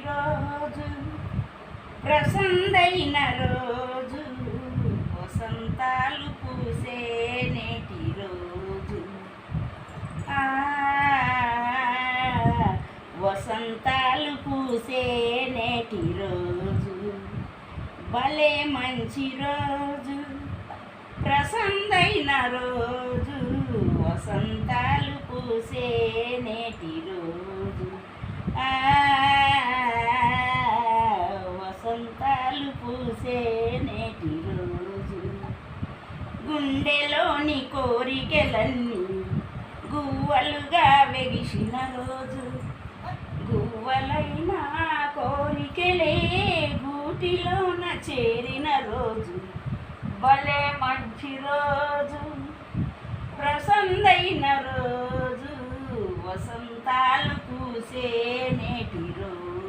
రోజు ప్రసందైన రోజు వసంతాలు పూసే నేటి రోజు వసంతాలు పూసే నేటి రోజు భలే మంచి రోజు ప్రసందైన రోజు వసంతాలు పూసే నేటి రోజు వసంతాలు పూసే నేటి రోజు గుండెలోని కోరికలన్నీ గువ్వలుగా వెగిసిన రోజు గువ్వలైన కోరికలే గూటిలోన చేరిన రోజు భలే మంచి రోజు ప్రసందైన రోజు వసంతాలు పూసే నేటి